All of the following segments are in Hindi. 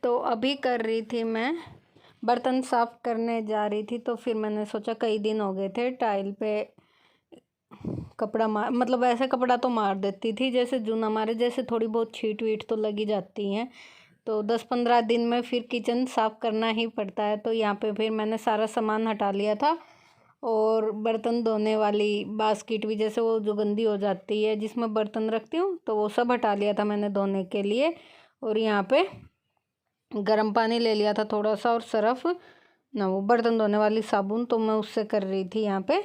तो अभी कर रही थी मैं, बर्तन साफ़ करने जा रही थी। तो फिर मैंने सोचा कई दिन हो गए थे टाइल पे कपड़ा मार, मतलब ऐसे कपड़ा तो मार देती थी जैसे जूना मारे, जैसे थोड़ी बहुत छीट वीट तो लगी जाती हैं। तो 10-15 दिन में फिर किचन साफ़ करना ही पड़ता है। तो यहाँ पे फिर मैंने सारा सामान हटा लिया था, और बर्तन धोने वाली बास्केट भी, जैसे वो जो गंदी हो जाती है जिसमें बर्तन रखती हूँ, तो वो सब हटा लिया था मैंने धोने के लिए। और यहाँ पे गर्म पानी ले लिया था थोड़ा सा, और सरफ ना, वो बर्तन धोने वाली साबुन, तो मैं उससे कर रही थी यहाँ पे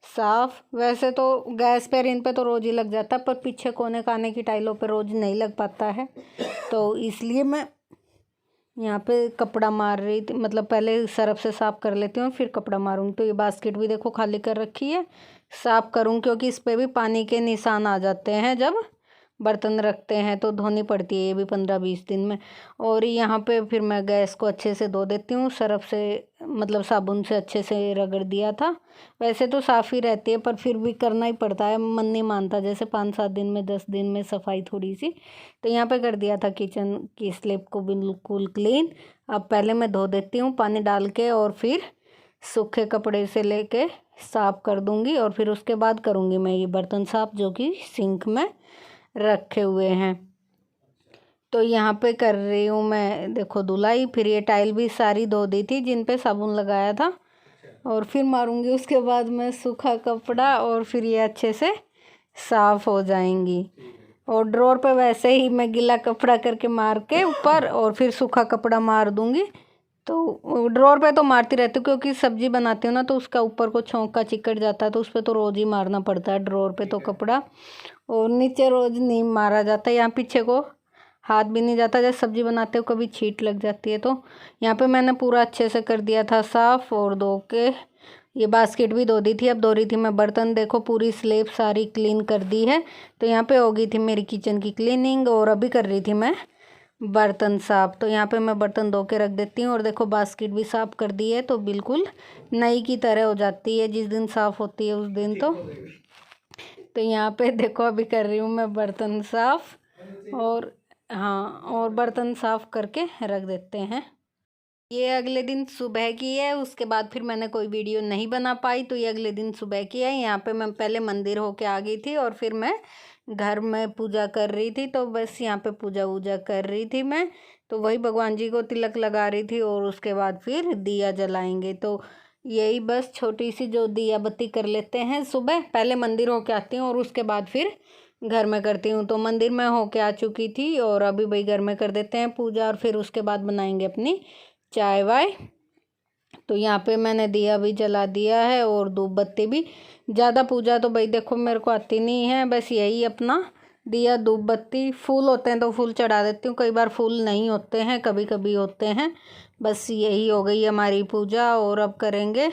साफ़। वैसे तो गैस पे इन पे तो रोज़ ही लग जाता है, पर पीछे कोने काने की टाइलों पे रोज़ नहीं लग पाता है, तो इसलिए मैं यहाँ पे कपड़ा मार रही थी। मतलब पहले सरफ से साफ़ कर लेती हूँ, फिर कपड़ा मारूँगी। तो ये बास्केट भी देखो खाली कर रखी है, साफ़ करूँ क्योंकि इस पर भी पानी के निशान आ जाते हैं जब बर्तन रखते हैं, तो धोनी पड़ती है ये भी 15-20 दिन में। और यहाँ पे फिर मैं गैस को अच्छे से धो देती हूँ सरफ से, मतलब साबुन से अच्छे से रगड़ दिया था। वैसे तो साफ़ ही रहती है, पर फिर भी करना ही पड़ता है, मन नहीं मानता, जैसे 5-7 दिन में 10 दिन में सफाई थोड़ी सी। तो यहाँ पे कर दिया था किचन की स्लैब को बिल्कुल क्लीन। अब पहले मैं धो देती हूँ पानी डाल के, और फिर सूखे कपड़े से लेके साफ़ कर दूँगी, और फिर उसके बाद करूँगी मैं ये बर्तन साफ़ जो कि सिंक में रखे हुए हैं। तो यहाँ पे कर रही हूँ मैं, देखो धुलाई। फिर ये टाइल भी सारी धो दी थी जिन पे साबुन लगाया था, और फिर मारूंगी उसके बाद मैं सूखा कपड़ा, और फिर ये अच्छे से साफ़ हो जाएंगी। और ड्रॉर पे वैसे ही मैं गीला कपड़ा करके मार के ऊपर, और फिर सूखा कपड़ा मार दूंगी। तो ड्रॉर पे तो मारती रहती हूँ क्योंकि सब्जी बनाती हूँ ना, तो उसका ऊपर को छौंका चिकट जाता है, तो उस पर तो रोज़ ही मारना पड़ता है ड्रॉर पे तो कपड़ा, और नीचे रोज़ नहीं मारा जाता। यहाँ पीछे को हाथ भी नहीं जाता, जैसे सब्जी बनाते हो कभी छींट लग जाती है। तो यहाँ पे मैंने पूरा अच्छे से कर दिया था साफ़, और धो के ये बास्केट भी धो दी थी। अब धो रही थी मैं बर्तन, देखो पूरी स्लैब सारी क्लीन कर दी है। तो यहाँ पे हो गई थी मेरी किचन की क्लीनिंग, और अभी कर रही थी मैं बर्तन साफ़। तो यहाँ पे मैं बर्तन धो के रख देती हूँ, और देखो बास्केट भी साफ़ कर दी है, तो बिल्कुल नई की तरह हो जाती है जिस दिन साफ़ होती है उस दिन। तो यहाँ पे देखो अभी कर रही हूँ मैं बर्तन साफ़, और हाँ, और बर्तन साफ़ करके रख देते हैं। ये अगले दिन सुबह की है, उसके बाद फिर मैंने कोई वीडियो नहीं बना पाई, तो ये अगले दिन सुबह की है। यहाँ पे मैं पहले मंदिर होके आ गई थी, और फिर मैं घर में पूजा कर रही थी। तो बस यहाँ पे पूजा वूजा कर रही थी मैं, तो वही भगवान जी को तिलक लगा रही थी, और उसके बाद फिर दिया जलाएंगे। तो यही बस छोटी सी जो दिया बत्ती कर लेते हैं सुबह, पहले मंदिर होके आती हूँ और उसके बाद फिर घर में करती हूँ। तो मंदिर में होके आ चुकी थी, और अभी भाई घर में कर देते हैं पूजा, और फिर उसके बाद बनाएंगे अपनी चाय वाय। तो यहाँ पे मैंने दिया भी जला दिया है, और धूप बत्ती भी। ज़्यादा पूजा तो भाई देखो मेरे को आती नहीं है, बस यही अपना दिया धूप बत्ती। फूल होते हैं तो फूल चढ़ा देती हूँ, कई बार फूल नहीं होते हैं, कभी कभी होते हैं। बस यही हो गई हमारी पूजा, और अब करेंगे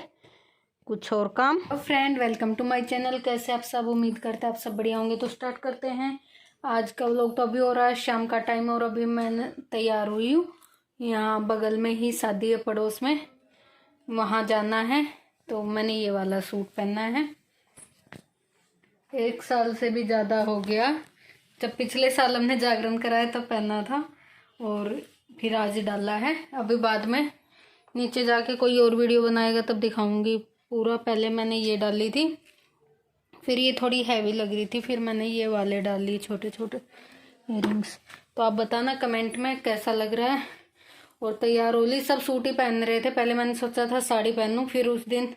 कुछ और काम। Friend, welcome to my channel. कैसे आप सब, उम्मीद करते हैं आप सब बढ़िया होंगे। तो स्टार्ट करते हैं आज का व्लॉग। तो अभी हो रहा है शाम का टाइम, और अभी मैं तैयार हुई हूँ। यहाँ बगल में ही शादी है पड़ोस में, वहाँ जाना है। तो मैंने ये वाला सूट पहना है, 1 साल से भी ज़्यादा हो गया। जब पिछले साल हमने जागरण कराया तब पहना था, और फिर आज डाला है। अभी बाद में नीचे जाके कोई और वीडियो बनाएगा तब दिखाऊंगी पूरा। पहले मैंने ये डाली थी, फिर ये थोड़ी हैवी लग रही थी, फिर मैंने ये वाले डाल लिए छोटे छोटे इयररिंग्स। तो आप बताना कमेंट में कैसा लग रहा है। और तैयार होली, सब सूट ही पहन रहे थे। पहले मैंने सोचा था साड़ी पहनूं, फिर उस दिन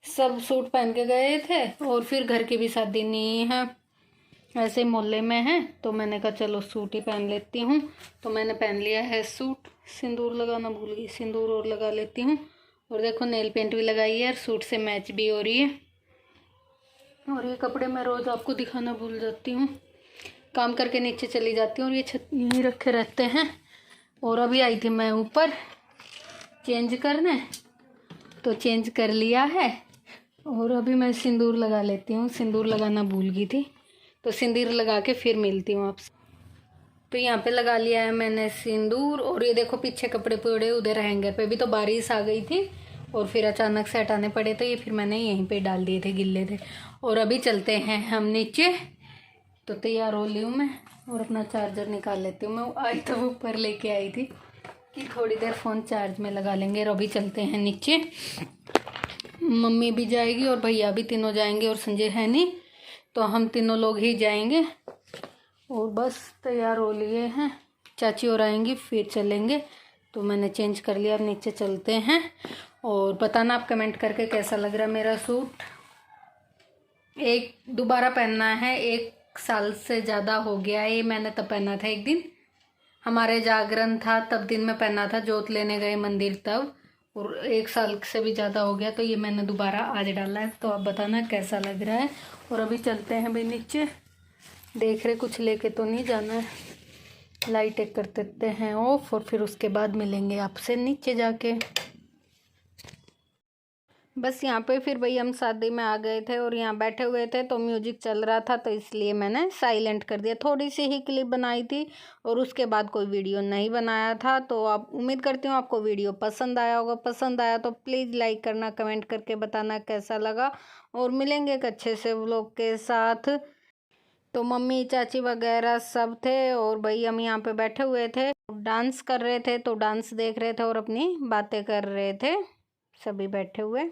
सब सूट पहन के गए थे, और फिर घर की भी शादी नहीं है, ऐसे मोहल्ले में है, तो मैंने कहा चलो सूट ही पहन लेती हूँ। तो मैंने पहन लिया है सूट। सिंदूर लगाना भूल गई, सिंदूर और लगा लेती हूँ। और देखो नेल पेंट भी लगाई है, और सूट से मैच भी हो रही है। और ये कपड़े मैं रोज़ आपको दिखाना भूल जाती हूँ, काम करके नीचे चली जाती हूँ, और ये छत यहीं रखे रहते हैं। और अभी आई थी मैं ऊपर चेंज करने, तो चेंज कर लिया है, और अभी मैं सिंदूर लगा लेती हूँ। सिंदूर लगाना भूल गई थी, तो सिंदूर लगा के फिर मिलती हूँ आपसे। तो यहाँ पे लगा लिया है मैंने सिंदूर। और ये देखो पीछे कपड़े पड़े उधर हैंगर पे, भी तो बारिश आ गई थी, और फिर अचानक से हटाने पड़े, तो ये फिर मैंने यहीं पे डाल दिए थे, गिल्ले थे। और अभी चलते हैं हम नीचे। तो तैयार हो ली हूँ मैं, और अपना चार्जर निकाल लेती हूँ। मैं आई तो ऊपर लेके आई थी, कि थोड़ी देर फ़ोन चार्ज में लगा लेंगे और अभी चलते हैं नीचे। मम्मी भी जाएगी और भैया भी, तीनों जाएंगे और संजय है नहीं, तो हम तीनों लोग ही जाएंगे। और बस तैयार हो लिए हैं, चाची और आएंगी फिर चलेंगे। तो मैंने चेंज कर लिया, अब नीचे चलते हैं। और बताना आप कमेंट करके कैसा लग रहा है मेरा सूट। एक दोबारा पहनना है, 1 साल से ज़्यादा हो गया है। ये मैंने तब पहना था, एक दिन हमारे जागरण था तब दिन में पहना था, जोत लेने गए मंदिर तब, और 1 साल से भी ज़्यादा हो गया, तो ये मैंने दोबारा आज डाला है। तो आप बताना कैसा लग रहा है। और अभी चलते हैं भाई नीचे, देख रहे कुछ लेके तो नहीं जाना है, लाइट एक कर देते हैं ऑफ और फिर उसके बाद मिलेंगे आपसे नीचे जाके। बस यहाँ पे फिर भाई हम शादी में आ गए थे और यहाँ बैठे हुए थे, तो म्यूजिक चल रहा था, तो इसलिए मैंने साइलेंट कर दिया। थोड़ी सी ही क्लिप बनाई थी और उसके बाद कोई वीडियो नहीं बनाया था। तो आप, उम्मीद करती हूँ आपको वीडियो पसंद आया होगा। पसंद आया तो प्लीज़ लाइक करना, कमेंट करके बताना कैसा लगा। और मिलेंगे एक अच्छे से व्लॉग के साथ। तो मम्मी चाची वगैरह सब थे और भाई हम यहाँ पे बैठे हुए थे, डांस कर रहे थे, तो डांस देख रहे थे और अपनी बातें कर रहे थे, सभी बैठे हुए।